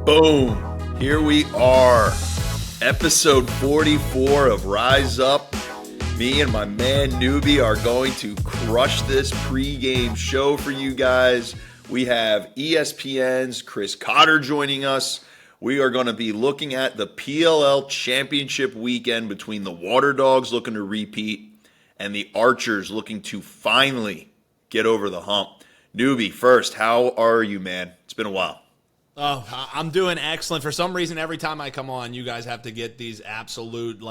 Boom. Here we are. Episode 44 of Rise Up. Me and my man Newbie are going to crush this pregame show for you guys. We have ESPN's Chris Cotter joining us. We are going to be looking at the PLL championship weekend between the Water Dogs looking to repeat and the Archers looking to finally get over the hump. Newbie, first, how are you, man? It's been a while. Oh, I'm doing excellent. For some reason, every time I come on, you guys have to get these absolute,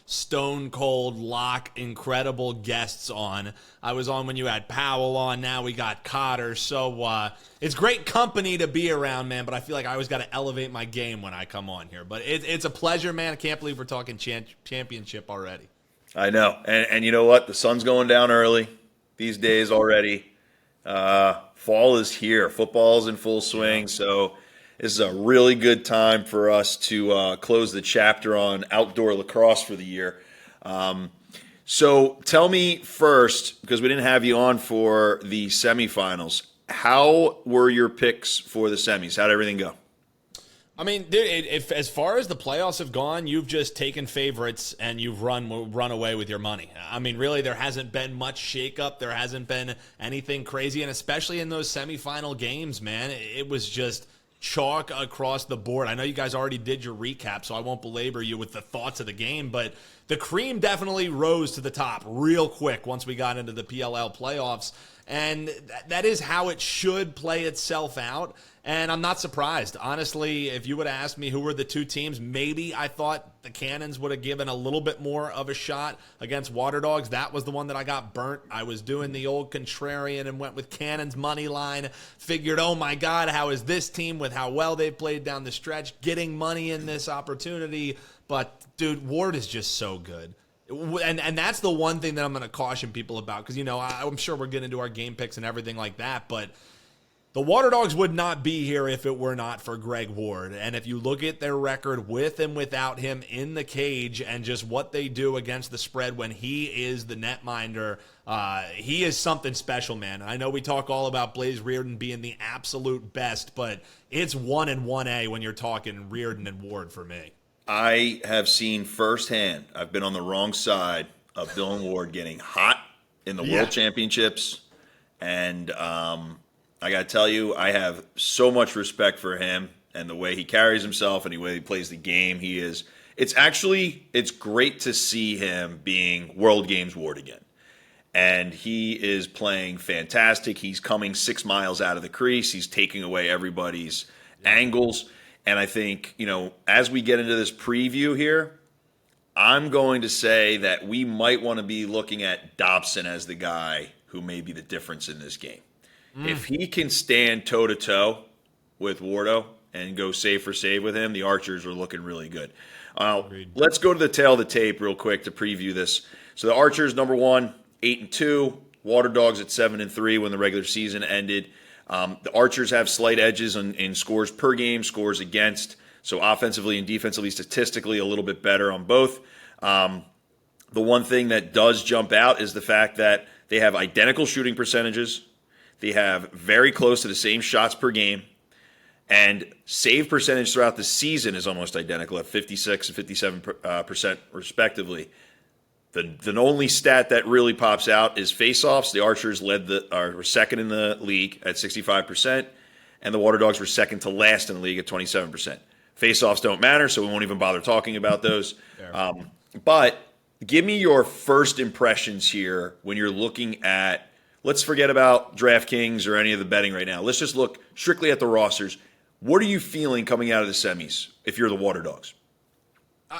stone cold lock, incredible guests on. I was on when you had Powell on. Now we got Cotter. So it's great company to be around, man. But I feel like I always got to elevate my game when I come on here. But it's a pleasure, man. I can't believe we're talking championship already. I know. And you know what? The sun's going down early these days already. Fall is here. Football's in full swing. So this is a really good time for us to close the chapter on outdoor lacrosse for the year. So tell me first, because we didn't have you on for the semifinals, how were your picks for the semis? How did everything go? I mean, dude, if as far as the playoffs have gone, you've just taken favorites and you've run away with your money. I mean, really, there hasn't been much shakeup. There hasn't been anything crazy, and especially in those semifinal games, man, it was just chalk across the board. I know you guys already did your recap, so I won't belabor you with the thoughts of the game, but the cream definitely rose to the top real quick once we got into the PLL playoffs, and that is how it should play itself out. And I'm not surprised. Honestly, if you would have asked me who were the two teams, maybe I thought the Cannons would have given a little bit more of a shot against Water Dogs. That was the one that I got burnt. I was doing the old contrarian and went with Cannons money line. Figured, oh my God, how is this team with how well they've played down the stretch getting money in this opportunity? But, dude, Ward is just so good. And that's the one thing that I'm going to caution people about because, I'm sure we're getting into our game picks and everything like that, but the Water Dogs would not be here if it were not for Greg Ward. And if you look at their record with and without him in the cage and just what they do against the spread when he is the netminder, he is something special, man. I know we talk all about Blaze Reardon being the absolute best, but it's 1 and 1A when you're talking Reardon and Ward for me. I have seen firsthand, I've been on the wrong side of Dylan Ward getting hot in the World Championships. And I got to tell you, I have so much respect for him and the way he carries himself and the way he plays the game. It's great to see him being World Games Ward again. And he is playing fantastic. He's coming 6 miles out of the crease. He's taking away everybody's angles. And I think, as we get into this preview here, I'm going to say that we might want to be looking at Dobson as the guy who may be the difference in this game. If he can stand toe-to-toe with Wardo and go save for save with him, the Archers are looking really good. Let's go to the tail of the tape real quick to preview this. So the Archers, number 1, 8-2. Water Dogs at 7-3 when the regular season ended. The Archers have slight edges in scores per game, scores against. So offensively and defensively, statistically, a little bit better on both. The one thing that does jump out is the fact that they have identical shooting percentages. They have very close to the same shots per game, and save percentage throughout the season is almost identical at 56 and 57% respectively. The only stat that really pops out is faceoffs. The Archers were second in the league at 65%, and the Water Dogs were second to last in the league at 27%. Faceoffs don't matter, so we won't even bother talking about those. But give me your first impressions here when you're looking at. Let's forget about DraftKings or any of the betting right now. Let's just look strictly at the rosters. What are you feeling coming out of the semis if you're the Water Dogs?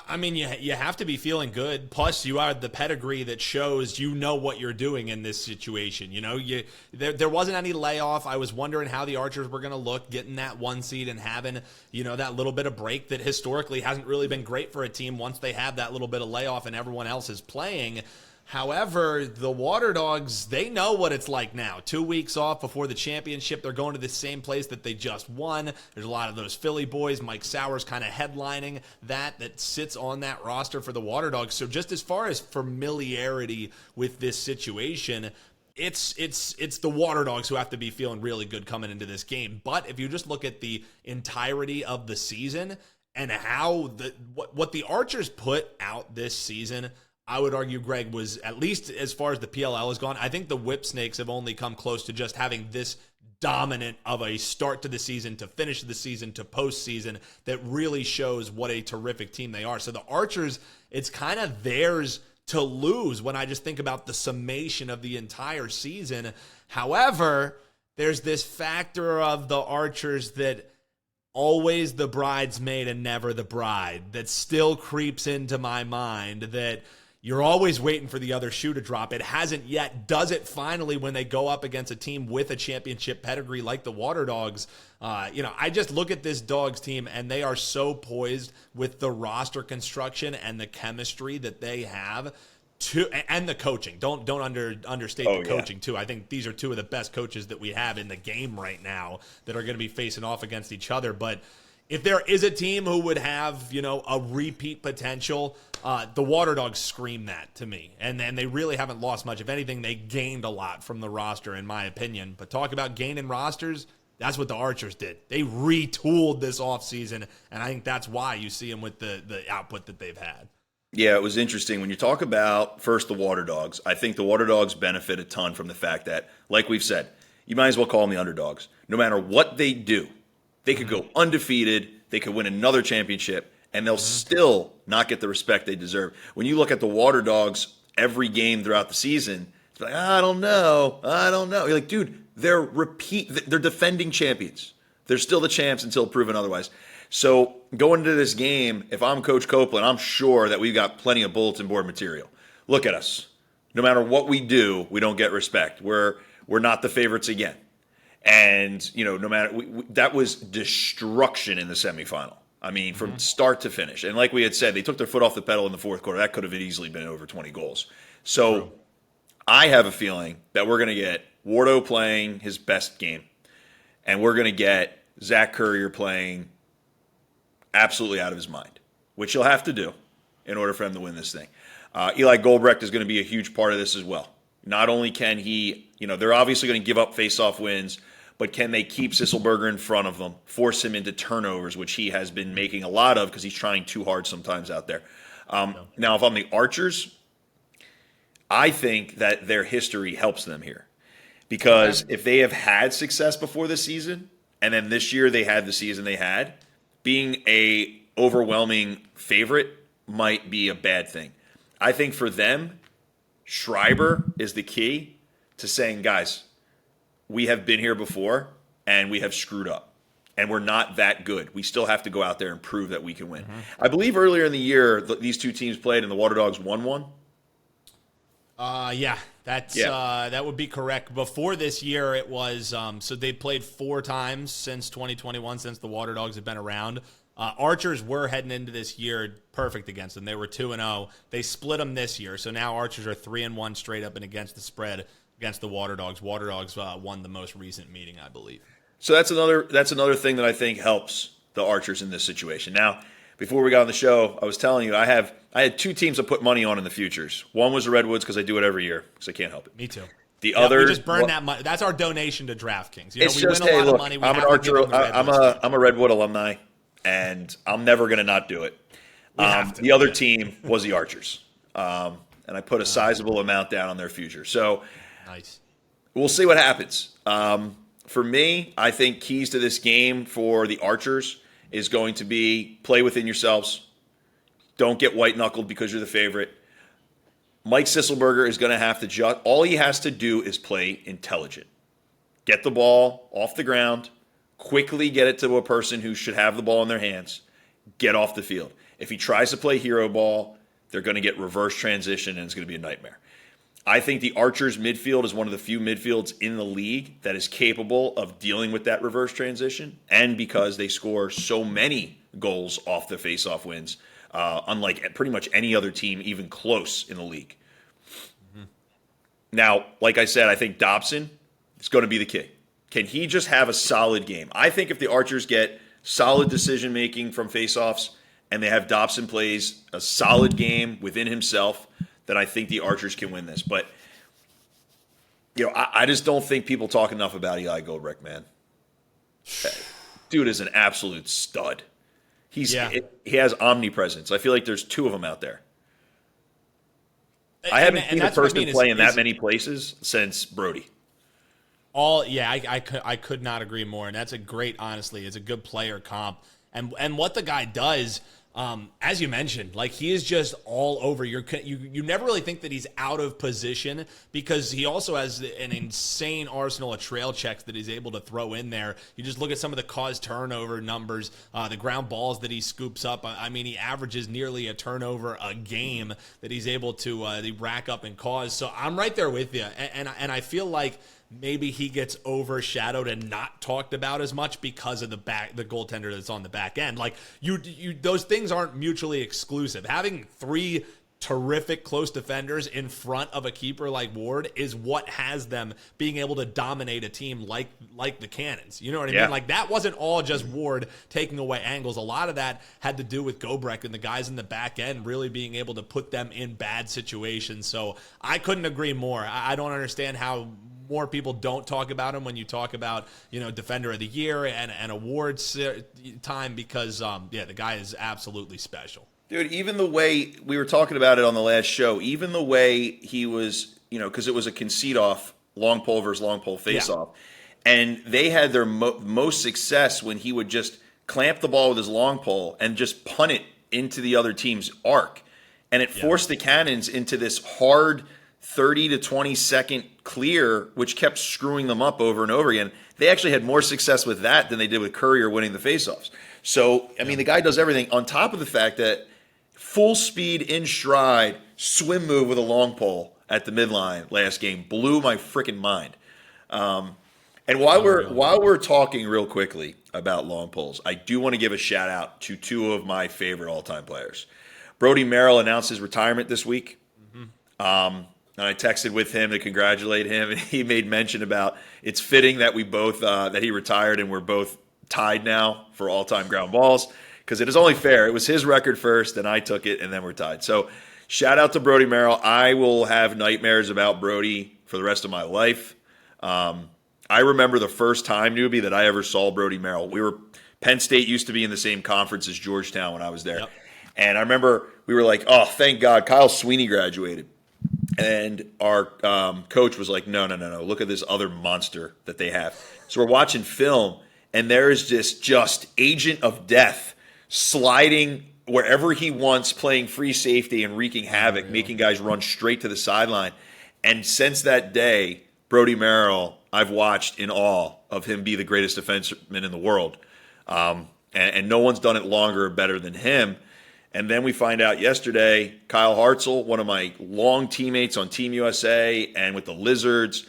I mean, you have to be feeling good. Plus, you are the pedigree that shows you know what you're doing in this situation. There wasn't any layoff. I was wondering how the Archers were going to look, getting that 1 seed and having, that little bit of break that historically hasn't really been great for a team once they have that little bit of layoff and everyone else is playing. However, the Water Dogs, they know what it's like now. 2 weeks off before the championship. They're going to the same place that they just won. There's a lot of those Philly boys. Mike Sowers kind of headlining that sits on that roster for the Water Dogs. So just as far as familiarity with this situation, it's the Water Dogs who have to be feeling really good coming into this game. But if you just look at the entirety of the season and how what the Archers put out this season, I would argue, Greg, was, at least as far as the PLL has gone, I think the Whip Snakes have only come close to just having this dominant of a start to the season, to finish the season, to postseason, that really shows what a terrific team they are. So the Archers, it's kind of theirs to lose when I just think about the summation of the entire season. However, there's this factor of the Archers that always the bridesmaid and never the bride that still creeps into my mind, that you're always waiting for the other shoe to drop. It hasn't yet. Does it finally when they go up against a team with a championship pedigree like the Water Dogs? I just look at this Dogs team, and they are so poised with the roster construction and the chemistry that they have, and the coaching. Don't understate the coaching, too. I think these are two of the best coaches that we have in the game right now that are going to be facing off against each other. But if there is a team who would have, a repeat potential, the Water Dogs scream that to me. And they really haven't lost much. If anything, they gained a lot from the roster, in my opinion. But talk about gaining rosters, that's what the Archers did. They retooled this offseason, and I think that's why you see them with the output that they've had. Yeah, it was interesting. When you talk about, first, the Water Dogs, I think the Water Dogs benefit a ton from the fact that, like we've said, you might as well call them the underdogs. No matter what they do, they could go undefeated, they could win another championship, and they'll still not get the respect they deserve. When you look at the Water Dogs every game throughout the season, it's like, I don't know. You're like, dude, they're defending champions. They're still the champs until proven otherwise. So going into this game, if I'm Coach Copeland, I'm sure that we've got plenty of bulletin board material. Look at us. No matter what we do, we don't get respect. We're not the favorites again. And, no matter that was destruction in the semifinal. I mean, from start to finish. And like we had said, they took their foot off the pedal in the fourth quarter. That could have easily been over 20 goals. So True. I have a feeling that we're going to get Wardo playing his best game. And we're going to get Zach Currier playing absolutely out of his mind, which he'll have to do in order for him to win this thing. Eli Goldbrecht is going to be a huge part of this as well. Not only can he, they're obviously going to give up face-off wins, but can they keep Sisselberger in front of them, force him into turnovers, which he has been making a lot of because he's trying too hard sometimes out there. Now, if I'm the Archers, I think that their history helps them here. Because if they have had success before this season, and then this year they had the season they had, being a overwhelming favorite might be a bad thing. I think for them, Schreiber is the key to saying, guys, we have been here before, and we have screwed up. And we're not that good. We still have to go out there and prove that we can win. I believe earlier in the year, these two teams played, and the Water Dogs won one. That would be correct. Before this year, it was so they played 4 times since 2021, since the Water Dogs have been around. Archers were heading into this year perfect against them. They were 2-0. They split them this year, so now Archers are 3-1 straight up and against the spread against the Water Dogs. Water Dogs won the most recent meeting, I believe. So that's another thing that I think helps the Archers in this situation. Now, before we got on the show, I was telling you I had 2 teams I put money on in the futures. One was the Redwoods because I do it every year because I can't help it. Me too. The other, we just burned that money. That's our donation to DraftKings. We win a lot of money. I'm an Archer. I'm a Redwood alumni, and I'm never going to not do it. The other team was the Archers, and I put a sizable amount down on their future. So nice. We'll see what happens. For me, I think keys to this game for the Archers is going to be play within yourselves. Don't get white-knuckled because you're the favorite. Mike Sisselberger is going to have to all he has to do is play intelligent. Get the ball off the ground, quickly get it to a person who should have the ball in their hands, get off the field. If he tries to play hero ball, they're going to get reverse transition, and it's going to be a nightmare. I think the Archers midfield is one of the few midfields in the league that is capable of dealing with that reverse transition, and because they score so many goals off the face-off wins, unlike pretty much any other team even close in the league. Now, like I said, I think Dobson is going to be the key. Can he just have a solid game? I think if the Archers get solid decision-making from face-offs and they have Dobson plays a solid game within himself, then I think the Archers can win this. But I just don't think people talk enough about Eli Goldreck, man. Dude is an absolute stud. He has omnipresence. I feel like there's two of them out there. I haven't seen a person play in that many places since Brody. I could not agree more. And that's honestly, it's a good player comp. And what the guy does, as you mentioned, like he is just all over. You never really think that he's out of position because he also has an insane arsenal of trail checks that he's able to throw in there. You just look at some of the caused turnover numbers, the ground balls that he scoops up. I mean, he averages nearly a turnover a game that he's able to rack up and cause. So I'm right there with you, and I feel like maybe he gets overshadowed and not talked about as much because of the goaltender that's on the back end. Like those things aren't mutually exclusive. Having three terrific close defenders in front of a keeper like Ward is what has them being able to dominate a team like the Cannons. You know what I mean? Like that wasn't all just Ward taking away angles. A lot of that had to do with Gobrek and the guys in the back end really being able to put them in bad situations. So I couldn't agree more. I don't understand how more people don't talk about him when you talk about, Defender of the Year and awards time because, the guy is absolutely special. Dude, even the way we were talking about it on the last show, even the way he was, because it was a concede-off, long pole versus long pole face-off, and they had their most success when he would just clamp the ball with his long pole and just punt it into the other team's arc. And it forced the Cannons into this hard 30 to 20 second clear, which kept screwing them up over and over again. They actually had more success with that than they did with Courier winning the faceoffs. So, I mean, the guy does everything on top of the fact that full speed in stride swim move with a long pole at the midline last game blew my freaking mind. And while we're talking real quickly about long poles, I do want to give a shout out to two of my favorite all-time players. Brody Merrill announced his retirement this week. And I texted with him to congratulate him, and he made mention about it's fitting that we both that he retired and we're both tied now for all-time ground balls because it is only fair. It was his record first, and I took it, and then we're tied. So shout out to Brody Merrill. I will have nightmares about Brody for the rest of my life. I remember the first time, Newbie, that I ever saw Brody Merrill. Penn State used to be in the same conference as Georgetown when I was there. Yep. And I remember we were like, oh, thank God, Kyle Sweeney graduated. And our coach was like, no, look at this other monster that they have. So we're watching film, and there is this just agent of death sliding wherever he wants, playing free safety and wreaking havoc, making guys run straight to the sideline. And since that day, Brody Merrill, I've watched in awe of him be the greatest defenseman in the world. And no one's done it longer or better than him. And then we find out yesterday, Kyle Hartzell, one of my long teammates on Team USA and with the Lizards,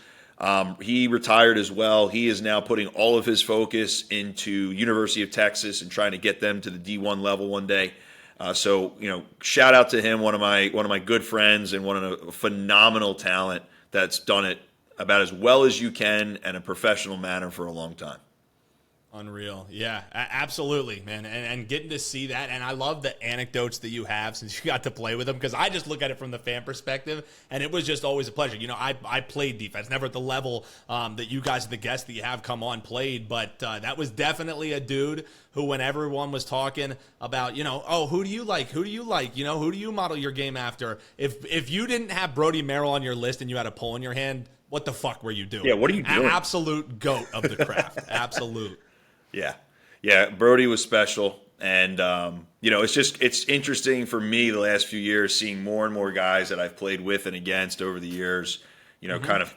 he retired as well. He is now putting all of his focus into University of Texas and trying to get them to the D1 level one day. So shout out to him, one of my good friends and one of a phenomenal talent that's done it about as well as you can in a professional manner for a long time. Unreal. Yeah, absolutely, man. And getting to see that. And I love the anecdotes that you have since you got to play with them because I just look at it from the fan perspective and it was just always a pleasure. I played defense, never at the level that you guys, the guests that you have come on, played. But that was definitely a dude who, when everyone was talking about, who do you like? Who do you like? Who do you model your game after? If you didn't have Brody Merrill on your list and you had a pole in your hand, what the fuck were you doing? Yeah, what are you doing? An absolute goat of the craft. Absolute. Yeah. Brody was special. And, it's interesting for me the last few years seeing more and more guys that I've played with and against over the years, kind of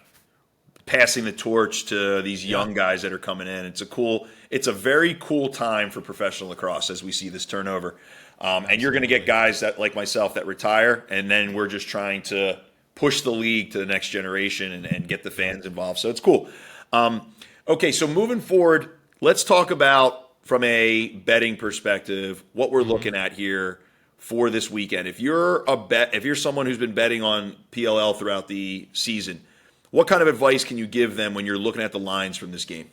passing the torch to these young guys that are coming in. It's a very cool time for professional lacrosse as we see this turnover. And you're going to get guys that like myself that retire, and then we're just trying to push the league to the next generation and get the fans involved. So it's cool. Okay, so moving forward, let's talk about, from a betting perspective, what we're looking at here for this weekend. If you're someone who's been betting on PLL throughout the season, what kind of advice can you give them when you're looking at the lines from this game?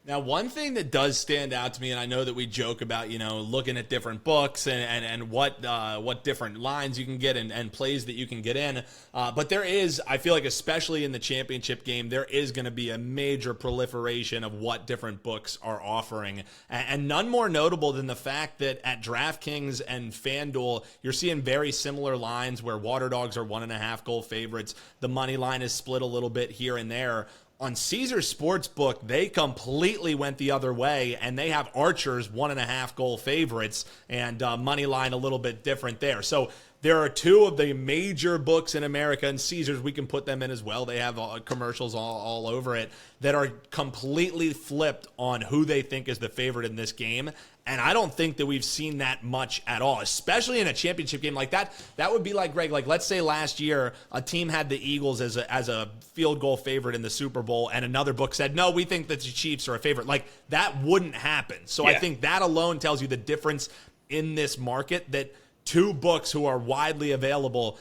Now, one thing that does stand out to me, and I know that we joke about, looking at different books and what different lines you can get and plays that you can get in, but there is, I feel like, especially in the championship game, there is going to be a major proliferation of what different books are offering, and none more notable than the fact that at DraftKings and FanDuel, you're seeing very similar lines where Water Dogs are 1.5 goal favorites. The money line is split a little bit here and there. On Caesars Sportsbook, they completely went the other way, and they have Archers 1.5 goal favorites, and money line a little bit different there. So there are two of the major books in America, and Caesars, we can put them in as well. They have commercials all over it that are completely flipped on who they think is the favorite in this game. And I don't think that we've seen that much at all, especially in a championship game like that. That would be like, Greg, like let's say last year a team had the Eagles as a field goal favorite in the Super Bowl, and another book said, no, we think that the Chiefs are a favorite. Like, that wouldn't happen. So I think that alone tells you the difference in this market, that two books who are widely available,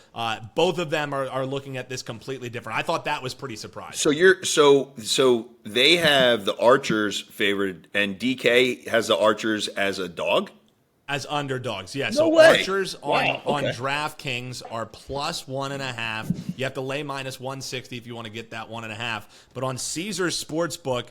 both of them are looking at this completely different. I thought that was pretty surprising. So they have the Archers favored, and DK has the Archers as a dog? As underdogs, yeah. No So way. Archers on DraftKings are plus 1.5. You have to lay minus 160 if you want to get that 1.5. But on Caesars Sportsbook,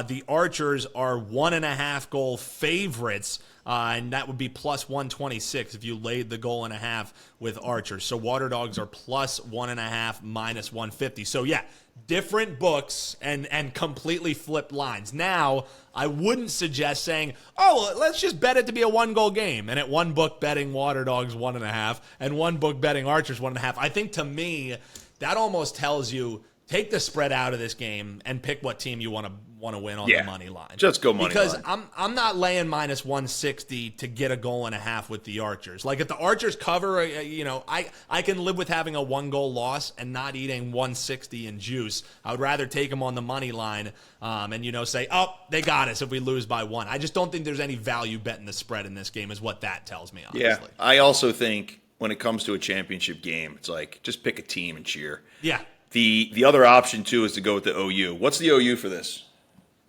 the Archers are 1.5 goal favorites. And that would be plus 126 if you laid the goal and a half with Archers. So Water Dogs are plus 1.5 minus 150. So yeah, different books and completely flipped lines. Now, I wouldn't suggest saying, oh, let's just bet it to be a 1-goal game. And at one book betting Water Dogs 1.5 and one book betting Archers 1.5. I think to me, that almost tells you, take the spread out of this game and pick what team you want to win on the money line. Just go money because line. I'm not laying minus 160 to get a goal and a half with the Archers. Like, if the Archers cover, I can live with having a 1-goal loss and not eating 160 in juice. I would rather take them on the money line and say, oh, they got us if we lose by 1. I just don't think there's any value betting the spread in this game is what that tells me, honestly. Yeah, I also think when it comes to a championship game, it's like, just pick a team and cheer. Yeah. The other option, too, is to go with the OU. What's the OU for this?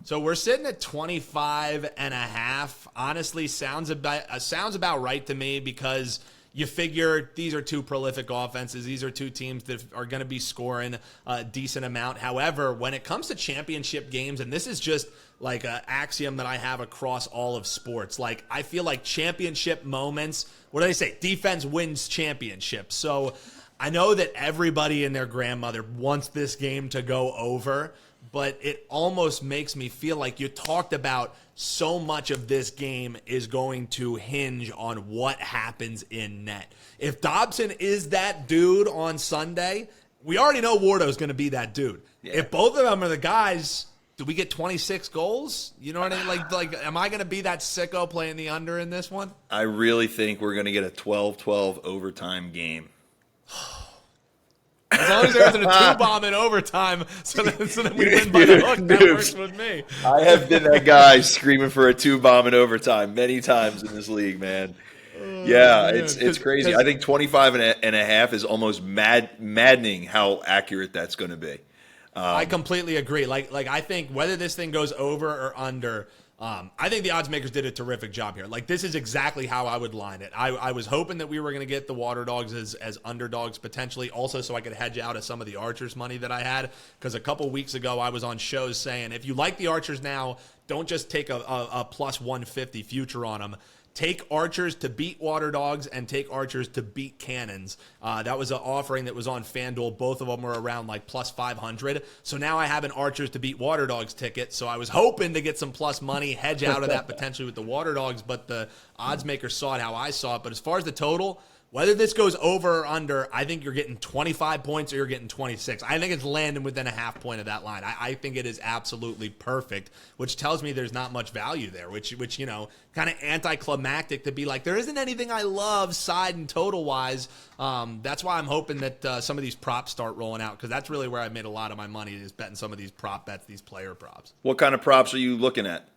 So we're sitting at 25.5. Honestly, sounds about right to me, because you figure these are two prolific offenses. These are two teams that are going to be scoring a decent amount. However, when it comes to championship games, and this is just like an axiom that I have across all of sports, like, I feel like championship moments, what do they say? Defense wins championships. So I know that everybody and their grandmother wants this game to go over, but it almost makes me feel like you talked about so much of this game is going to hinge on what happens in net. If Dobson is that dude on Sunday, we already know Wardo's going to be that dude. Yeah. If both of them are the guys, do we get 26 goals? You know what I mean? Like, am I going to be that sicko playing the under in this one? I really think we're going to get a 12-12 overtime game. As long as there's a 2-bomb in overtime, so that we win by the hook, that works with me. I have been that guy screaming for a 2-bomb in overtime many times in this league, man. Yeah, it's crazy. I think 25.5 is almost maddening how accurate that's going to be. I completely agree. Like I think whether this thing goes over or under, I think the odds makers did a terrific job here. Like, this is exactly how I would line it. I was hoping that we were going to get the Water Dogs as underdogs potentially, also so I could hedge out of some of the Archers money that I had, because a couple weeks ago I was on shows saying, if you like the Archers now, don't just take a plus 150 future on them. Take Archers to beat Water Dogs and take Archers to beat Cannons. That was an offering that was on FanDuel. Both of them were around like plus 500. So now I have an Archers to beat Water Dogs ticket. So I was hoping to get some plus money, hedge out of that potentially with the Water Dogs, but the odds makers saw it how I saw it. But as far as the total, whether this goes over or under, I think you're getting 25 points or you're getting 26. I think it's landing within a half point of that line. I think it is absolutely perfect, which tells me there's not much value there, which kind of anticlimactic to be like, there isn't anything I love side and total-wise. That's why I'm hoping that some of these props start rolling out, because that's really where I made a lot of my money, is betting some of these prop bets, these player props. What kind of props are you looking at?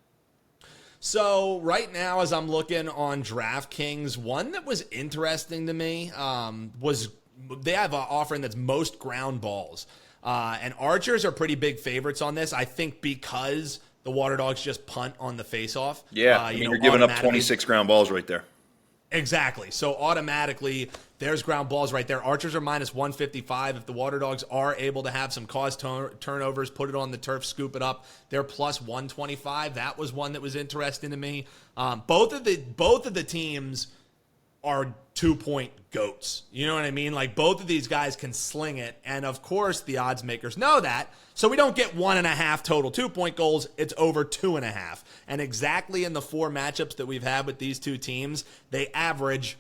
So right now, as I'm looking on DraftKings, one that was interesting to me was they have an offering that's most ground balls. And Archers are pretty big favorites on this, I think, because the Water Dogs just punt on the faceoff. Yeah, you're giving up 26 ground balls right there. Exactly. So automatically, there's ground balls right there. Archers are minus 155. If the Water Dogs are able to have some cause turnovers, put it on the turf, scoop it up, they're plus 125. That was one that was interesting to me. Both of the teams are 2-point goats. You know what I mean? Like, both of these guys can sling it. And of course, the odds makers know that. So we don't get 1.5 total 2-point goals. It's over 2.5. And exactly in the 4 matchups that we've had with these two teams, they average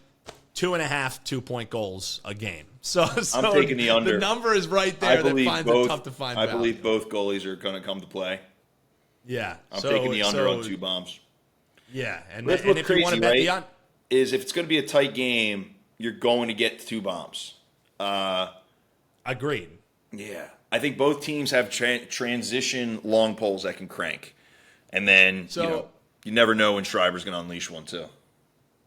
2.5 2-point goals a game. So I'm taking the under. The number is right there that finds it tough to find I value. believe both goalies are going to come to play. Yeah. I'm taking the under on 2 bombs. Yeah. And if if you want to bet the under, is if it's going to be a tight game, you're going to get 2 bombs. Agreed. Yeah. I think both teams have transition long poles that can crank. And then, you never know when Schreiber's going to unleash one, too.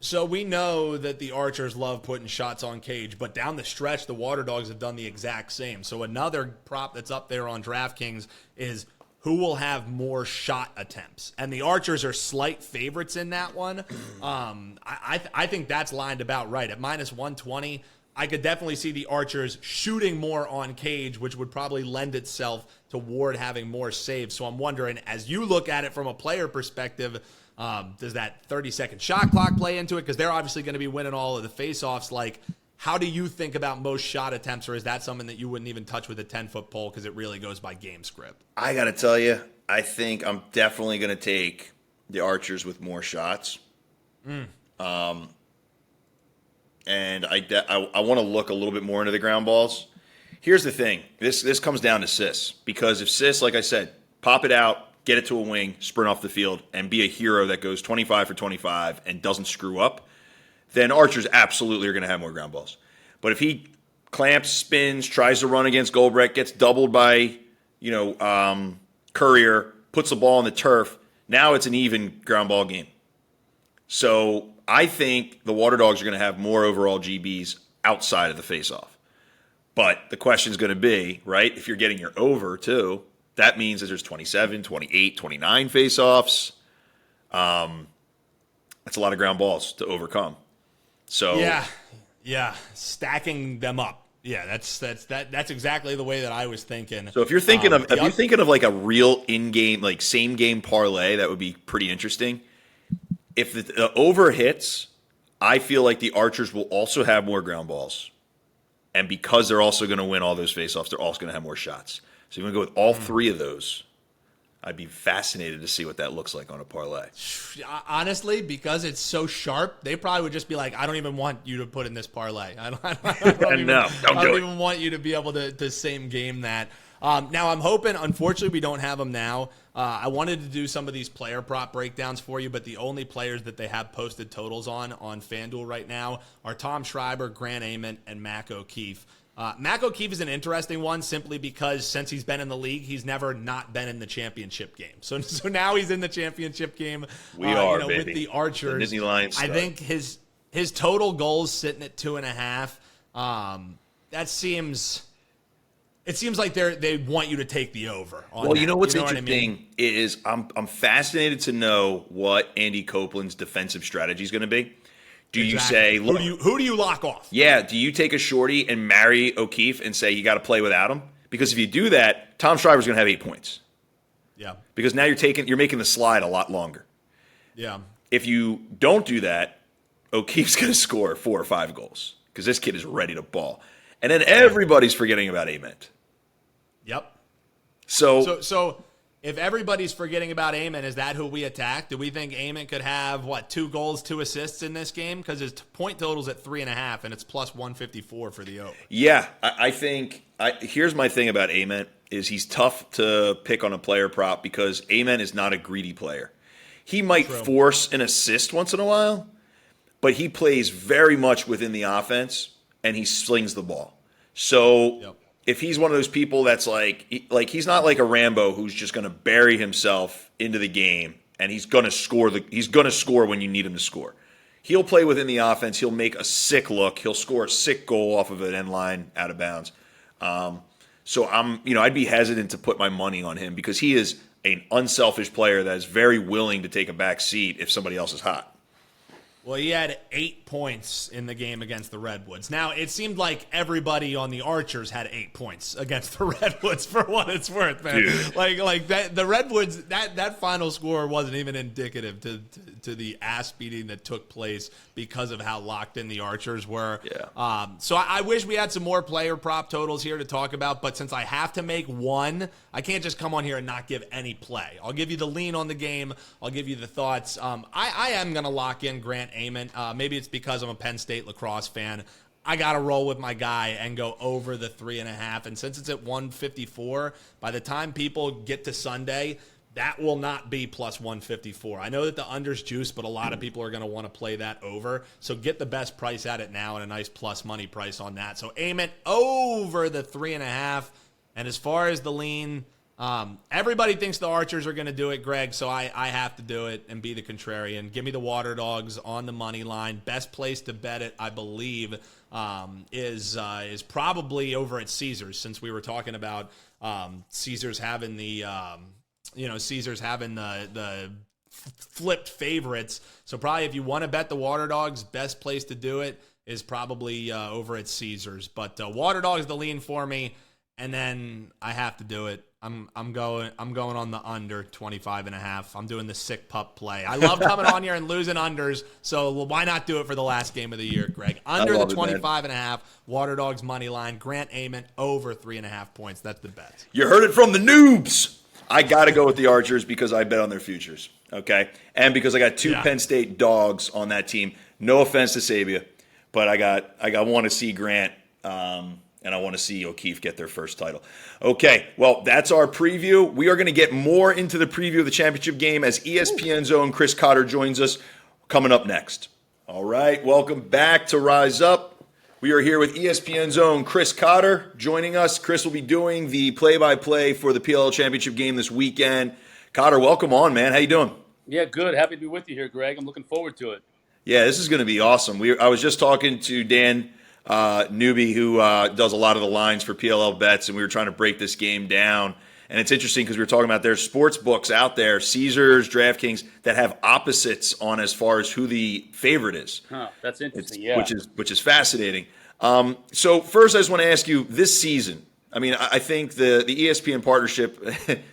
So we know that the Archers love putting shots on cage, but down the stretch, the Water Dogs have done the exact same. So another prop that's up there on DraftKings is who will have more shot attempts. And the Archers are slight favorites in that one. I think that's lined about right. At minus 120, I could definitely see the Archers shooting more on cage, which would probably lend itself to Ward having more saves. So I'm wondering, as you look at it from a player perspective, does that 30-second shot clock play into it? Because they're obviously going to be winning all of the faceoffs. Like, how do you think about most shot attempts, or is that something that you wouldn't even touch with a 10-foot pole because it really goes by game script? I got to tell you, I think I'm definitely going to take the Archers with more shots. And I want to look a little bit more into the ground balls. Here's the thing. This comes down to Sis. Because if Sis, like I said, pop it out, get it to a wing, sprint off the field, and be a hero that goes 25 for 25 and doesn't screw up, then Archers absolutely are going to have more ground balls. But if he clamps, spins, tries to run against Goldbrecht, gets doubled by, Courier, puts the ball on the turf, now it's an even ground ball game. So I think the Water Dogs are going to have more overall GBs outside of the faceoff. But the question is going to be, right, if you're getting your over too, that means that there's 27, 28, 29 faceoffs. That's a lot of ground balls to overcome. So yeah, stacking them up. Yeah, that's exactly the way that I was thinking. So if you're thinking of like a real in-game, like same game parlay, that would be pretty interesting. If the over hits, I feel like the Archers will also have more ground balls. And because they're also going to win all those faceoffs, they're also going to have more shots. So you're going to go with all 3 of those. I'd be fascinated to see what that looks like on a parlay. Honestly, because it's so sharp, they probably would just be like, I don't even want you to put in this parlay. I don't even want you to be able to same game that. Now, I'm hoping, unfortunately, we don't have them now. I wanted to do some of these player prop breakdowns for you, but the only players that they have posted totals on FanDuel right now are Tom Schreiber, Grant Ament, and Mac O'Keefe. Mac O'Keefe is an interesting one simply because since he's been in the league, he's never not been in the championship game. So now he's in the championship game. Baby. With the Archers. The Disney Lions I think his total goals sitting at 2.5. That seems. It seems like they want you to take the over. Well, you know what's interesting is I'm fascinated to know what Andy Copeland's defensive strategy is going to be. Do you say, look, who do you lock off? Yeah, do you take a shorty and marry O'Keefe and say you got to play without him? Because if you do that, Tom Schreiber's going to have 8 points. Yeah. Because now you're making the slide a lot longer. Yeah. If you don't do that, O'Keefe's going to score 4 or 5 goals because this kid is ready to ball. And then everybody's forgetting about Ament. Yep. So if everybody's forgetting about Ament, is that who we attack? Do we think Ament could have 2 goals, 2 assists in this game? Because his point total's at 3.5, and it's plus 154 for the over. Yeah, I think. Here's my thing about Ament is he's tough to pick on a player prop because Ament is not a greedy player. He might force an assist once in a while, but he plays very much within the offense and he slings the ball. So if he's one of those people that's like he's not like a Rambo who's just going to bury himself into the game and he's going to score when you need him to score. He'll play within the offense. He'll make a sick look. He'll score a sick goal off of an end line out of bounds. So I'd be hesitant to put my money on him because he is an unselfish player that is very willing to take a back seat if somebody else is hot. Well, he had 8 points in the game against the Redwoods. Now, it seemed like everybody on the Archers had 8 points against the Redwoods for what it's worth, man. Dude. Like that, the Redwoods, that final score wasn't even indicative to the ass beating that took place because of how locked in the Archers were. Yeah. So I wish we had some more player prop totals here to talk about, but since I have to make one, I can't just come on here and not give any play. I'll give you the lean on the game. I'll give you the thoughts. I am going to lock in Grant Amon. Maybe it's because I'm a Penn State lacrosse fan. I got to roll with my guy and go over the 3.5. And since it's at 154, by the time people get to Sunday, that will not be plus 154. I know that the under's juice, but a lot of people are going to want to play that over. So get the best price at it now and a nice plus money price on that. So Amon over the 3.5. And as far as the lean, everybody thinks the Archers are going to do it, Greg, so I have to do it and be the contrarian. Give me the Water Dogs on the money line. Best place to bet it, I believe, is probably over at Caesars, since we were talking about Caesars having the flipped favorites. So probably if you want to bet the Water Dogs, best place to do it is probably over at Caesars. But Water Dogs the lean for me, and then I have to do it. I'm going on the under 25.5. I'm doing the sick pup play. I love coming on here and losing unders, so why not do it for the last game of the year, Greg? Under the 25.5, Water Dogs money line, Grant Amon over 3.5 points. That's the bet. You heard it from the noobs. I got to go with the Archers because I bet on their futures, okay? And because I got two Penn State dogs on that team. No offense to Sabia, but I want to see Grant and I want to see O'Keefe get their first title. Okay, well, that's our preview. We are going to get more into the preview of the championship game as ESPN's own Chris Cotter joins us coming up next. All right, welcome back to Rise Up. We are here with ESPN's own Chris Cotter joining us. Chris will be doing the play-by-play for the PLL championship game this weekend. Cotter, welcome on, man. How you doing? Yeah, good. Happy to be with you here, Greg. I'm looking forward to it. Yeah, this is going to be awesome. I was just talking to Dan Newby, who does a lot of the lines for PLL bets, and we were trying to break this game down. And it's interesting because we were talking about there's sports books out there, Caesars, DraftKings, that have opposites on as far as who the favorite is. Huh, that's interesting, Which is fascinating. So first, I just want to ask you, this season, I mean, I think the ESPN partnership,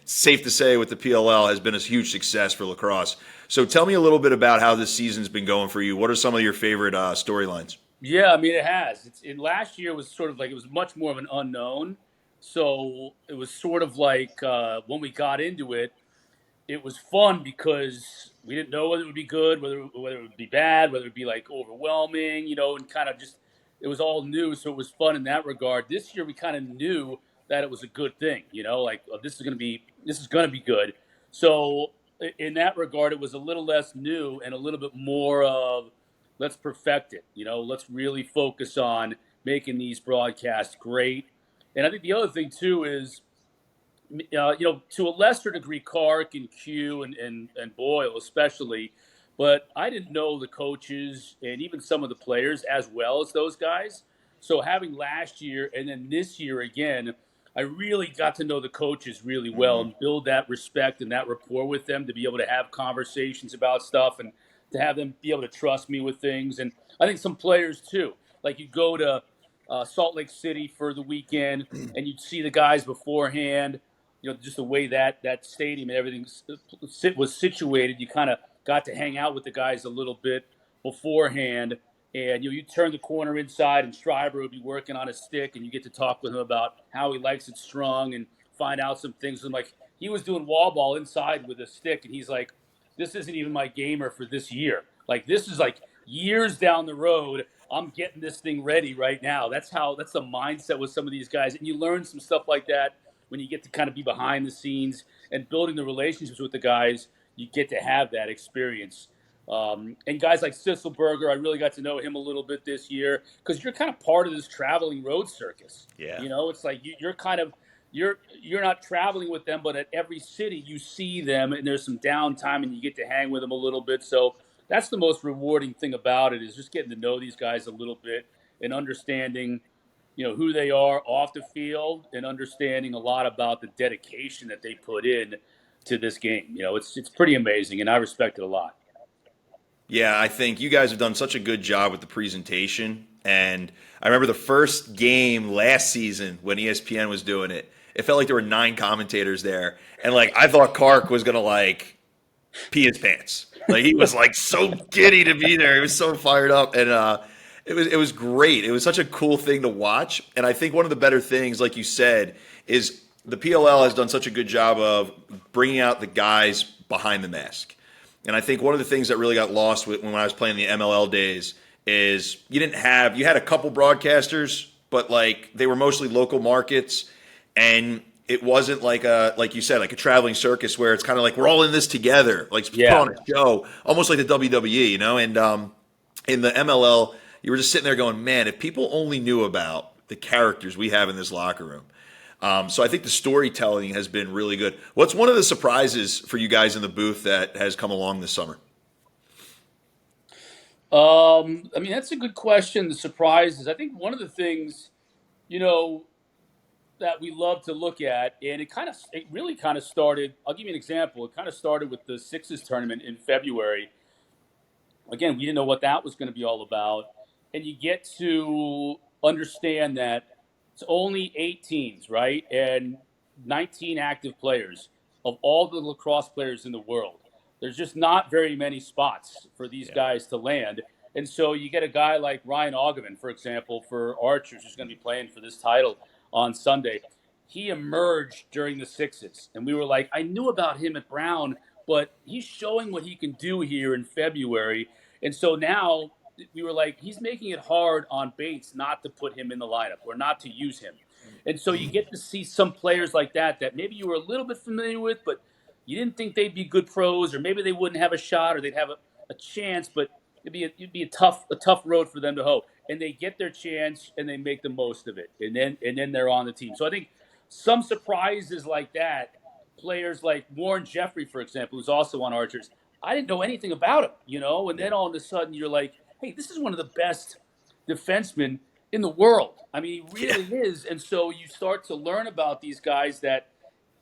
safe to say, with the PLL has been a huge success for lacrosse. So tell me a little bit about how this season's been going for you. What are some of your favorite storylines? Yeah, I mean, it has. Last year was sort of like, it was much more of an unknown. So it was sort of like when we got into it, it was fun because we didn't know whether it would be good, whether it would be bad, whether it would be like overwhelming, and kind of just, it was all new. So it was fun in that regard. This year we kind of knew that it was a good thing, like this is going to be good. So in that regard, it was a little less new and a little bit more of, let's perfect it. Let's really focus on making these broadcasts great. And I think the other thing too is, to a lesser degree, Clark and Q and Boyle especially, but I didn't know the coaches and even some of the players as well as those guys. So having last year and then this year again, I really got to know the coaches really well and build that respect and that rapport with them to be able to have conversations about stuff and to have them be able to trust me with things. And I think some players too, like you go to Salt Lake City for the weekend and you'd see the guys beforehand, just the way that stadium and everything was situated. You kind of got to hang out with the guys a little bit beforehand. And you turn the corner inside and Schreiber would be working on a stick and you get to talk with him about how he likes it strung and find out some things. And like he was doing wall ball inside with a stick and he's like, this isn't even my gamer for this year. Like this is like years down the road. I'm getting this thing ready right now. That's the mindset with some of these guys. And you learn some stuff like that when you get to kind of be behind the scenes and building the relationships with the guys. You get to have that experience. And guys like Sisselberger, I really got to know him a little bit this year because you're kind of part of this traveling road circus. Yeah. It's like you're kind of you're not traveling with them, but at every city you see them and there's some downtime and you get to hang with them a little bit. So that's the most rewarding thing about it is just getting to know these guys a little bit and understanding, who they are off the field and understanding a lot about the dedication that they put in to this game. It's pretty amazing, and I respect it a lot. Yeah, I think you guys have done such a good job with the presentation. And I remember the first game last season when ESPN was doing it. It felt like there were 9 commentators there, and like I thought Kark was gonna like pee his pants. Like he was like so giddy to be there. He was so fired up, and it was great. It was such a cool thing to watch. And I think one of the better things, like you said, is the PLL has done such a good job of bringing out the guys behind the mask. And I think one of the things that really got lost when I was playing the MLL days is you had a couple broadcasters, but like they were mostly local markets, and it wasn't like you said, like a traveling circus where it's kind of like we're all in this together, like put Yeah. on a show, almost like the WWE, And in the MLL, you were just sitting there going, man, if people only knew about the characters we have in this locker room. So I think the storytelling has been really good. What's one of the surprises for you guys in the booth that has come along this summer? I mean, that's a good question. The surprises. I think one of the things, you know, that we love to look at, and it really kind of started. I'll give you an example. It kind of started with the Sixes tournament in February. Again, we didn't know what that was going to be all about, and you get to understand that it's only 8 teams, right, and 19 active players of all the lacrosse players in the world. There's just not very many spots for these Yeah, guys to land. And so you get a guy like Ryan Augerman, for example, for Archers, who's going to be playing for this title on Sunday. He emerged during the Sixes, and we were like, I knew about him at Brown, but he's showing what he can do here in February. And so now we were like, he's making it hard on Bates not to put him in the lineup or not to use him. And so you get to see some players like that maybe you were a little bit familiar with, but you didn't think they'd be good pros, or maybe they wouldn't have a shot, or they'd have a chance, but it'd be a tough road for them to hoe. And they get their chance and they make the most of it, and then they're on the team. So I think some surprises like that, players like Warren Jeffrey, for example, who's also on Archers. I didn't know anything about him, and then all of a sudden you're like, hey, this is one of the best defensemen in the world. I mean, he yeah, really is. And so you start to learn about these guys that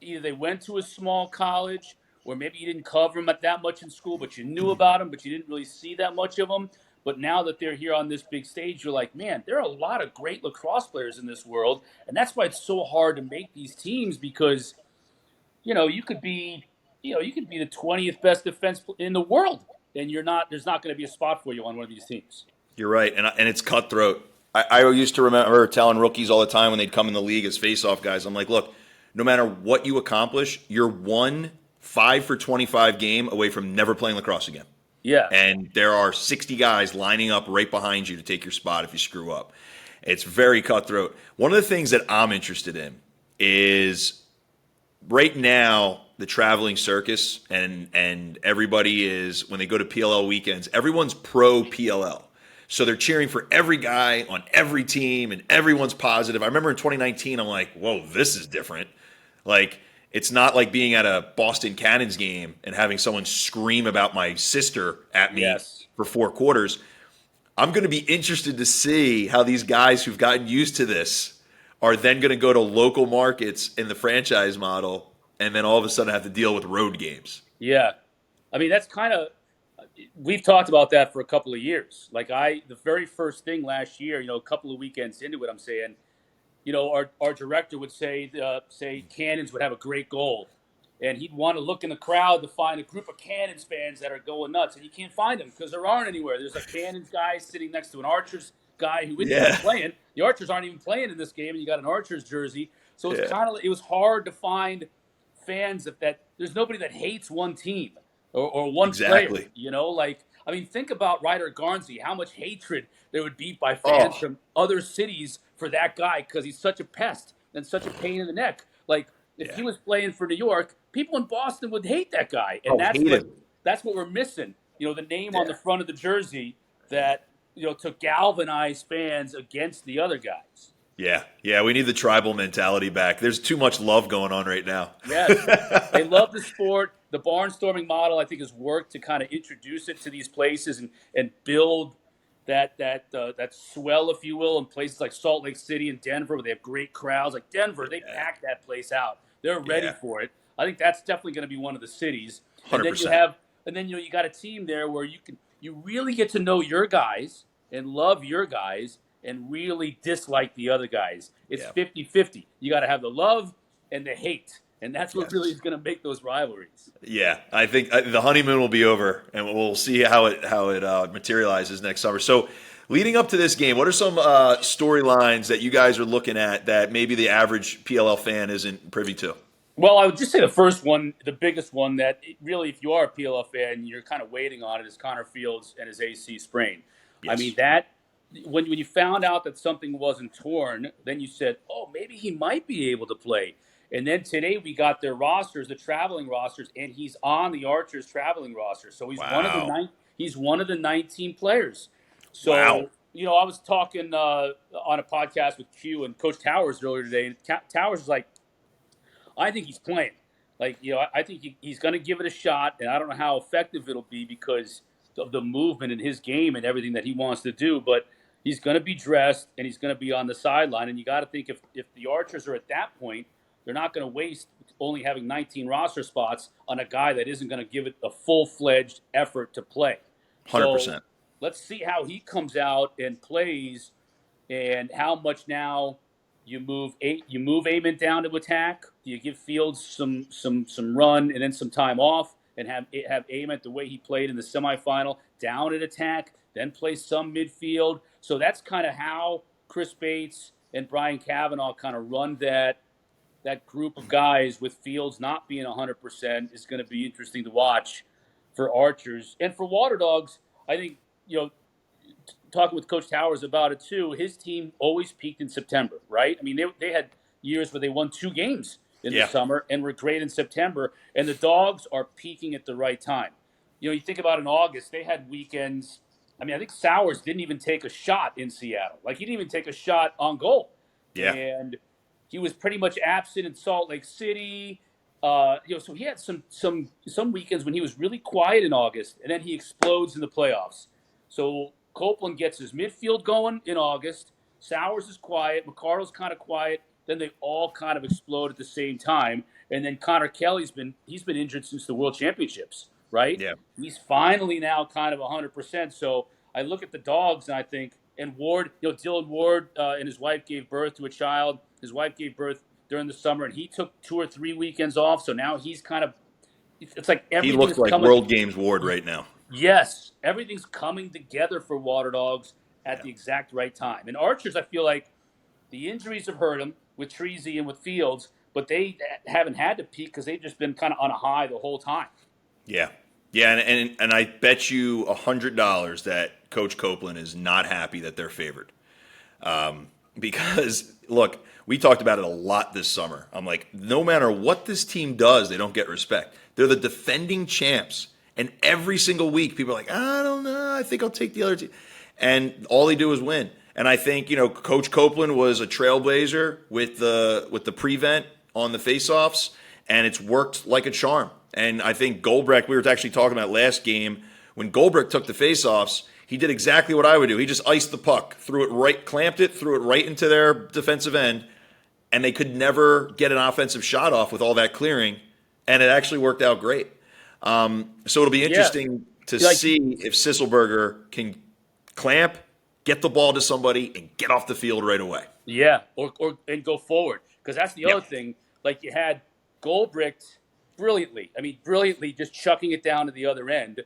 either they went to a small college, or maybe you didn't cover them at that much in school, but you knew about them, but you didn't really see that much of them. But now that they're here on this big stage, you're like, man, there are a lot of great lacrosse players in this world. And that's why it's so hard to make these teams, because you could be, the 20th best defense in the world, and there's not going to be a spot for you on one of these teams. you're right, and it's cutthroat. I used to remember telling rookies all the time when they'd come in the league as face-off guys. I'm like, look, no matter what you accomplish, you're 1 5 for 25 game away from never playing lacrosse again. Yeah. And there are 60 guys lining up right behind you to take your spot if you screw up. It's very cutthroat. One of the things that I'm interested in is right now the traveling circus, and everybody is, when they go to PLL weekends, everyone's pro PLL. So they're cheering for every guy on every team, and everyone's positive. I remember in 2019, I'm like, whoa, this is different. Like, it's not like being at a Boston Cannons game and having someone scream about my sister at me Yes. for 4 quarters. I'm going to be interested to see how these guys who've gotten used to this are then going to go to local markets in the franchise model, and then all of a sudden have to deal with road games. Yeah. I mean, that's kind of, we've talked about that for a couple of years. Like the very first thing last year, a couple of weekends into it, I'm saying, our director would say Cannons would have a great goal, and he'd want to look in the crowd to find a group of Cannons fans that are going nuts, and you can't find them because there aren't anywhere. There's a Cannons guy sitting next to an Archers guy who isn't even Yeah, playing. The Archers aren't even playing in this game, and you got an Archers jersey. So yeah, it was hard to find fans of that. There's nobody that hates one team or one player. exactly. Like, I mean, think about Ryder Garnsey, how much hatred there would be by fans Oh, from other cities for that guy because he's such a pest and such a pain in the neck. Like, if yeah. he was playing for New York, people in Boston would hate that guy, and Oh, hate him. that's what we're missing. The name on Yeah. the front of the jersey that to galvanize fans against the other guys. Yeah, yeah, we need the tribal mentality back. There's too much love going on right now. Yes, they love the sport. The barnstorming model, I think, has worked to kind of introduce it to these places and build that swell, if you will, in places like Salt Lake City and Denver, where they have great crowds. Like Denver, they Yeah, pack that place out. They're ready yeah, for it. I think that's definitely going to be one of the cities. And then 100%. you got a team there where you really get to know your guys and love your guys and really dislike the other guys. It's Yeah. 50-50. You got to have the love and the hate. And that's what really Yes. is going to make those rivalries. Yeah, I think the honeymoon will be over, and we'll see how it materializes next summer. So, leading up to this game, what are some storylines that you guys are looking at that maybe the average PLL fan isn't privy to? Well, I would just say the first one, the biggest one that really, if you are a PLL fan, you're kind of waiting on it is Connor Fields and his AC sprain. I mean, Yes. that when you found out that something wasn't torn, then you said, oh, maybe he might be able to play. And then today we got their rosters, the traveling rosters, and he's on the Archers traveling roster. So Wow. he's one of the 19 players. Wow. So, I was talking on a podcast with Q and Coach Towers earlier today, and Towers was like, I think he's playing. Like, I think he's going to give it a shot, and I don't know how effective it'll be because of the movement in his game and everything that he wants to do, but he's going to be dressed and he's going to be on the sideline. And you got to think if the Archers are at that point, they're not going to waste only having 19 roster spots on a guy that isn't going to give it a full-fledged effort to play. So 100%. let's see how he comes out and plays and how much now you move Amon down to attack. Do you give Fields some run and then some time off and have Amon the way he played in the semifinal down at attack, then play some midfield? So that's kind of how Chris Bates and Brian Cavanaugh kind of run that group of guys with Fields not being 100% is going to be interesting to watch for Archers. And for Water Dogs, I think, talking with Coach Towers about it too, his team always peaked in September, right? I mean, they had years where they won 2 games in the Yeah. summer and were great in September, and the Dogs are peaking at the right time. You think about in August, they had weekends. I mean, I think Sowers didn't even take a shot in Seattle. Like, he didn't even take a shot on goal. Yeah. And he was pretty much absent in Salt Lake City. So he had some weekends when he was really quiet in August, and then he explodes in the playoffs. So Copeland gets his midfield going in August. Sowers is quiet. McCardle's kind of quiet. Then they all kind of explode at the same time. And then Connor Kelly's been injured since the World Championships, right? Yeah. He's finally now kind of 100%. So I look at the Dogs and I think, and Ward, Dylan Ward and his wife gave birth to a child. His wife gave birth during the summer, and he took 2 or 3 weekends off. So now he's kind of, it's like He looks everything's like coming. World Games Ward right now. Yes, everything's coming together for Water Dogs at the exact right time. And Archers, I feel like the injuries have hurt them with Treasy and with Fields, but they haven't had to peak because they've just been kind of on a high the whole time. Yeah. Yeah, and I bet you $100 that Coach Copeland is not happy that they're favored. Because, look, we talked about it a lot this summer. I'm like, no matter what this team does, they don't get respect. They're the defending champs. And every single week, people are like, I don't know, I think I'll take the other team. And all they do is win. And I think, Coach Copeland was a trailblazer with the prevent on the faceoffs, and it's worked like a charm. And I think Goldbrecht, we were actually talking about last game, when Goldbrecht took the faceoffs, he did exactly what I would do. He just iced the puck, clamped it, threw it right into their defensive end, and they could never get an offensive shot off with all that clearing, and it actually worked out great. So it'll be interesting to see if Sisselberger can clamp, get the ball to somebody, and get off the field right away. Yeah, and go forward, because that's the other thing. Like, you had Goldbrecht brilliantly just chucking it down to the other end,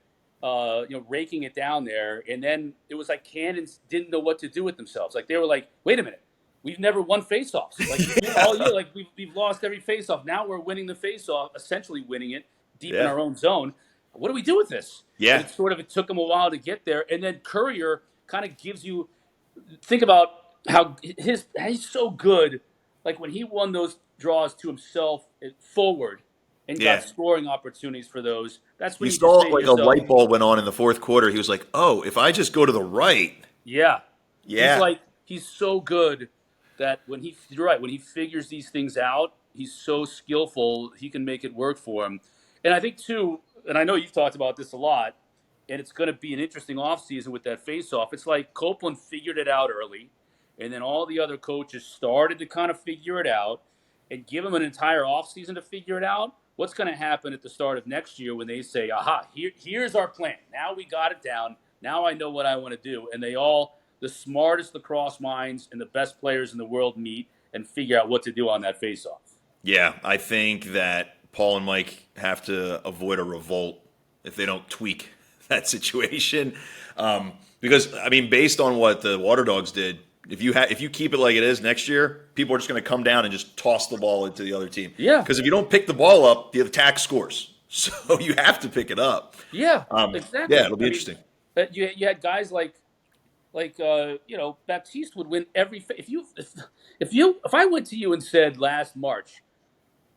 raking it down there, and then it was like cannons didn't know what to do with themselves. Like, they were like, wait a minute, we've never won faceoffs. Like, all year, like we've lost every faceoff. Now we're winning the faceoff, essentially winning it deep in our own zone. What do we do with this? Yeah. And it took him a while to get there, and then Courier kind of gives you. Think about how he's so good. Like, when he won those draws to himself forward and got scoring opportunities for those. That's when you you saw say to like yourself, a light bulb went on in the fourth quarter. He was like, "Oh, if I just go to the right." Yeah. Yeah. He's so good that you're right, when he figures these things out, he's so skillful, he can make it work for him. And I think too, and I know you've talked about this a lot, and it's going to be an interesting offseason with that face-off. It's like Copeland figured it out early, and then all the other coaches started to kind of figure it out and give him an entire offseason to figure it out. what's going to happen at the start of next year when they say, aha, here's our plan. Now we got it down. Now I know what I want to do. And they all, the smartest lacrosse minds and the best players in the world meet and figure out what to do on that face-off. Yeah, I think that Paul and Mike have to avoid a revolt if they don't tweak that situation. Because I mean, based on what the Water Dogs did, if you keep it like it is next year, people are just going to come down and just toss the ball into the other team. Yeah. Because if you don't pick the ball up, the attack scores. So you have to pick it up. Yeah, exactly. Yeah, it'll be interesting. But you had guys like Baptiste would win every. If I went to you and said last March,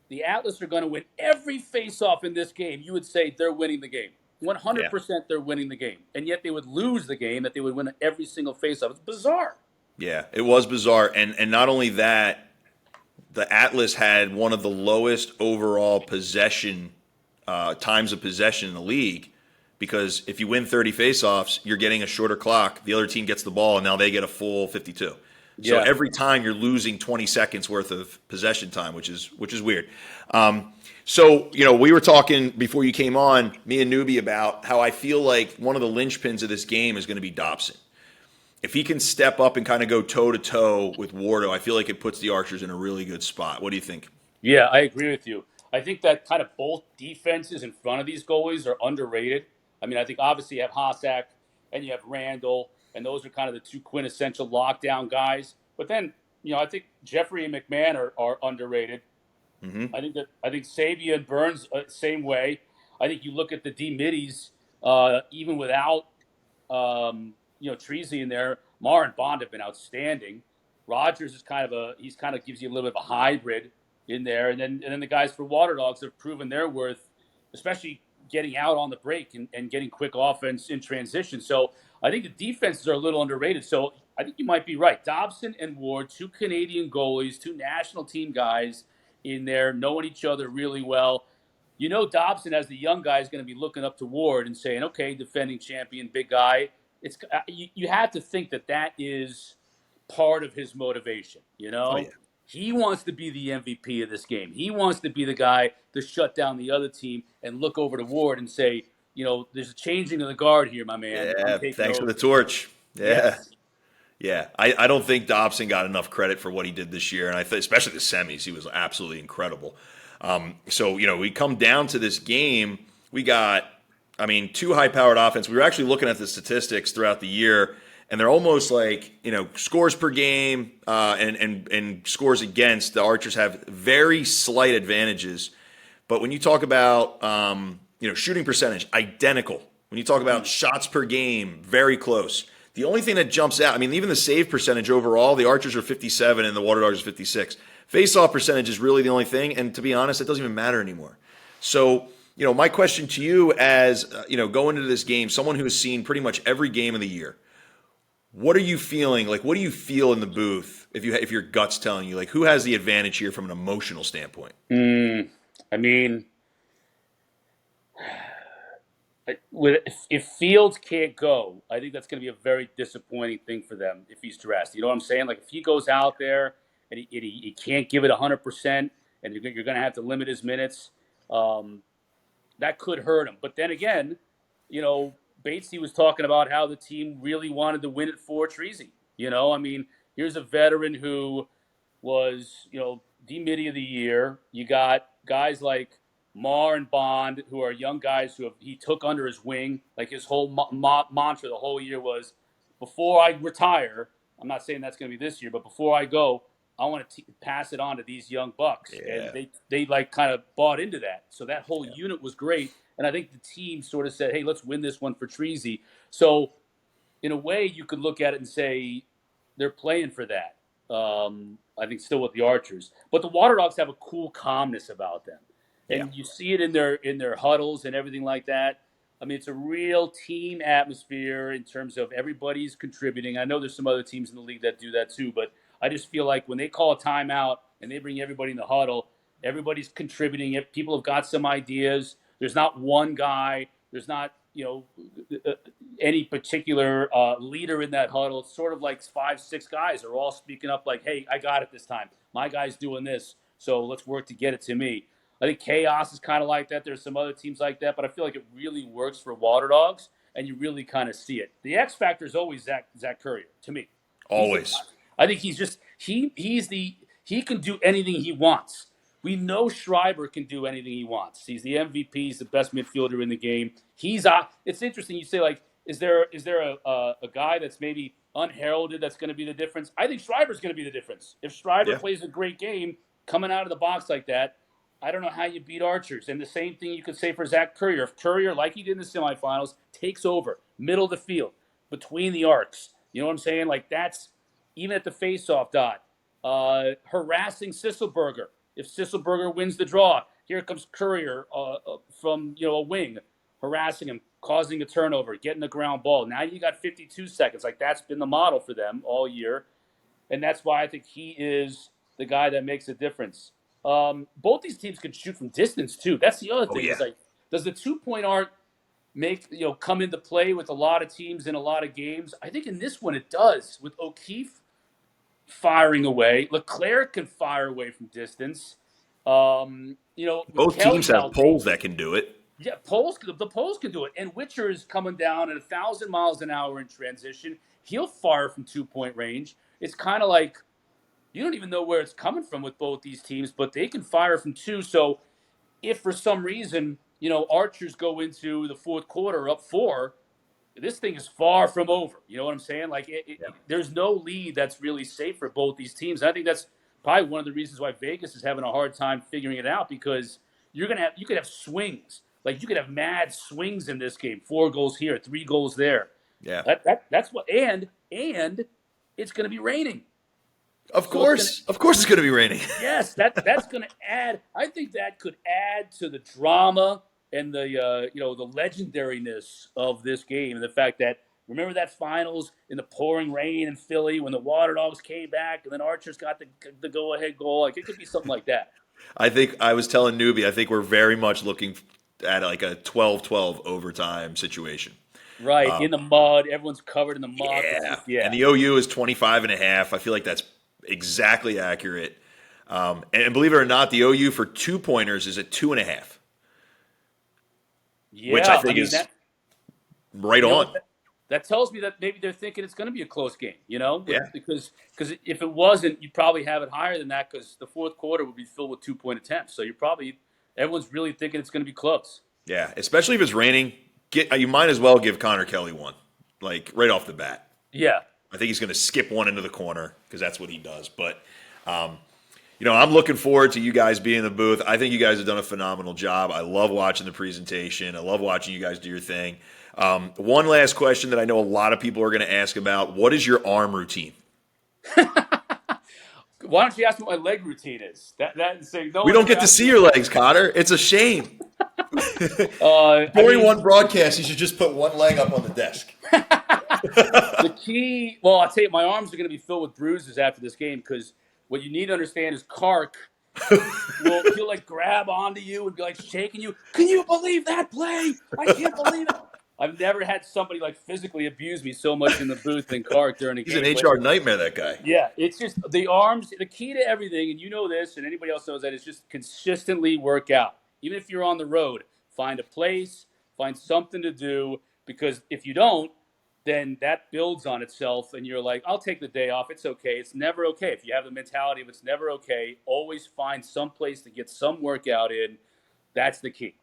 the Atlas are going to win every face-off in this game, you would say they're winning the game. 100% they're winning the game. And yet they would lose the game that they would win every single face-off. It's bizarre. Yeah, it was bizarre. And not only that, the Atlas had one of the lowest overall possession times of possession in the league, because if you win 30 faceoffs, you're getting a shorter clock. The other team gets the ball, and now they get a full 52. So every time you're losing 20 seconds worth of possession time, which is weird. So, we were talking before you came on, me and Newbie, about how I feel like one of the linchpins of this game is going to be Dobson. If he can step up and kind of go toe-to-toe with Wardo, I feel like it puts the Archers in a really good spot. What do you think? Yeah, I agree with you. I think that kind of both defenses in front of these goalies are underrated. I mean, I think obviously you have Hossack and you have Randall, and those are kind of the two quintessential lockdown guys. But then, I think Jeffrey and McMahon are underrated. Mm-hmm. I think Sabia and Burns same way. I think you look at the D middies, even without Treasy in there. Marr and Bond have been outstanding. Rogers is kind of gives you a little bit of a hybrid in there, and then the guys for Water Dogs have proven their worth, especially getting out on the break and getting quick offense in transition. So I think the defenses are a little underrated. So I think you might be right. Dobson and Ward, two Canadian goalies, two national team guys in there, knowing each other really well. Dobson, as the young guy, is going to be looking up to Ward and saying, okay, defending champion, big guy. It's you have to think that is part of his motivation, Oh, yeah. He wants to be the MVP of this game. He wants to be the guy to shut down the other team and look over to Ward and say, there's a changing of the guard here, my man. Yeah, thanks for the torch. Yeah. Yes. Yeah, I don't think Dobson got enough credit for what he did this year, and especially the semis, he was absolutely incredible. So we come down to this game, we got, two high-powered offense. We were actually looking at the statistics throughout the year, and they're almost like, scores per game and scores against. The Archers have very slight advantages. But when you talk about, shooting percentage, identical. When you talk about shots per game, very close. The only thing that jumps out, even the save percentage overall, the Archers are 57 and the Water Dogs are 56. Face-off percentage is really the only thing, and to be honest, it doesn't even matter anymore. So, my question to you as, going into this game, someone who has seen pretty much every game of the year, what are you feeling? Like, what do you feel in the booth if your gut's telling you, like, who has the advantage here from an emotional standpoint? If Fields can't go, I think that's going to be a very disappointing thing for them if he's dressed. You know what I'm saying? Like, if he goes out there and he can't give it 100%, and you're going to have to limit his minutes, that could hurt him. But then again, Batesy was talking about how the team really wanted to win it for Treasy. Here's a veteran who was, D-Midi of the year. You got guys like Marr and Bond, who are young guys he took under his wing. Like, his whole mantra the whole year was, before I retire, I'm not saying that's going to be this year, but before I go, I want to pass it on to these young bucks. Yeah. And they kind of bought into that. So that whole unit was great. And I think the team sort of said, hey, let's win this one for Treasy. So in a way, you could look at it and say they're playing for that. I think still with the Archers. But the Water Dogs have a cool calmness about them. And you see it in their huddles and everything like that. It's a real team atmosphere in terms of everybody's contributing. I know there's some other teams in the league that do that too, but I just feel like when they call a timeout and they bring everybody in the huddle, everybody's contributing. People have got some ideas. There's not one guy. There's not, any particular leader in that huddle. It's sort of like 5-6 guys are all speaking up like, hey, I got it this time. My guy's doing this, so let's work to get it to me. I think Chaos is kind of like that. There's some other teams like that, but I feel like it really works for Water Dogs, and you really kind of see it. The X factor is always Zach Courier to me. Always. I think he's just he can do anything he wants. We know Schreiber can do anything he wants. He's the MVP. He's the best midfielder in the game. It's interesting. You say, like, is there a guy that's maybe unheralded that's going to be the difference? I think Schreiber's going to be the difference. If Schreiber plays a great game coming out of the box like that, I don't know how you beat Archers. And the same thing you could say for Zach Courier. If Courier, like he did in the semifinals, takes over middle of the field between the arcs, you know what I'm saying? Like, that's even at the faceoff dot. Harassing Sisselberger. If Sisselberger wins the draw, here comes Courier from a wing, harassing him, causing a turnover, getting the ground ball. Now you got 52 seconds. Like, that's been the model for them all year, and that's why I think he is the guy that makes a difference. Both these teams can shoot from distance too. That's the other thing. Yeah. Is like, does the 2-point arc come into play with a lot of teams in a lot of games? I think in this one it does, with O'Keefe firing away. Leclerc can fire away from distance. Both teams have poles that can do it. Yeah, the poles can do it. And Witcher is coming down at 1,000 miles an hour in transition. He'll fire from 2-point range. It's kind of like you don't even know where it's coming from with both these teams, but they can fire from 2. So if for some reason, Archers go into the fourth quarter up 4, this thing is far from over. You know what I'm saying? Like, there's no lead that's really safe for both these teams. And I think that's probably one of the reasons why Vegas is having a hard time figuring it out, because you could have swings. Like, you could have mad swings in this game. 4 goals here, 3 goals there. Yeah. That's what. And it's going to be raining. Of course it's going to be raining. Yes, that's going to add. I think that could add to the drama and the legendariness of this game, and the fact that, remember that finals in the pouring rain in Philly when the Water Dogs came back and then Archers got the go-ahead goal? Like, it could be something like that. I think I was telling Newbie, I think we're very much looking at like a 12-12 overtime situation. Right, in the mud. Everyone's covered in the mud. Yeah. And the OU is 25.5. I feel like that's exactly accurate. And believe it or not, the OU for 2-pointers is at 2.5. Yeah, which I think is right on. That tells me that maybe they're thinking it's going to be a close game, Yeah. Because if it wasn't, you'd probably have it higher than that, because the fourth quarter would be filled with 2-point attempts. So everyone's really thinking it's going to be close. Yeah, especially if it's raining. You might as well give Connor Kelly one, like right off the bat. Yeah. I think he's going to skip one into the corner because that's what he does. But, I'm looking forward to you guys being in the booth. I think you guys have done a phenomenal job. I love watching the presentation. I love watching you guys do your thing. One last question that I know a lot of people are going to ask about. What is your arm routine? Why don't you ask me what my leg routine is? We don't get to see your legs, Cotter. It's a shame. During one broadcast, you should just put one leg up on the desk. The key, I'll tell you, my arms are going to be filled with bruises after this game, because what you need to understand is Kark he'll like grab onto you and be like shaking you. Can you believe that play? I can't believe it. I've never had somebody like physically abuse me so much in the booth than Kark during a game. He's an HR nightmare, that guy. Yeah, it's just the arms. The key to everything, and you know this, and anybody else knows that, is just consistently work out. Even if you're on the road, find a place, find something to do, because if you don't, then that builds on itself, and you're like, I'll take the day off. It's okay. It's never okay. If you have the mentality of it's never okay, always find some place to get some workout in. That's the key.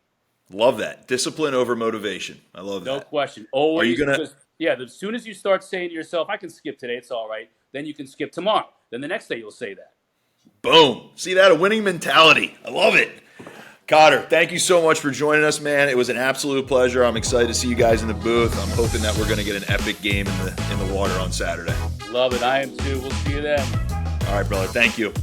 Love that. Discipline over motivation. I love that. No question. Always. Are you going to? As soon as you start saying to yourself, I can skip today, it's all right, then you can skip tomorrow. Then the next day you'll say that. Boom. See that? A winning mentality. I love it. Cotter, thank you so much for joining us, man. It was an absolute pleasure. I'm excited to see you guys in the booth. I'm hoping that we're going to get an epic game in the water on Saturday. Love it. I am too. We'll see you then. All right, brother. Thank you.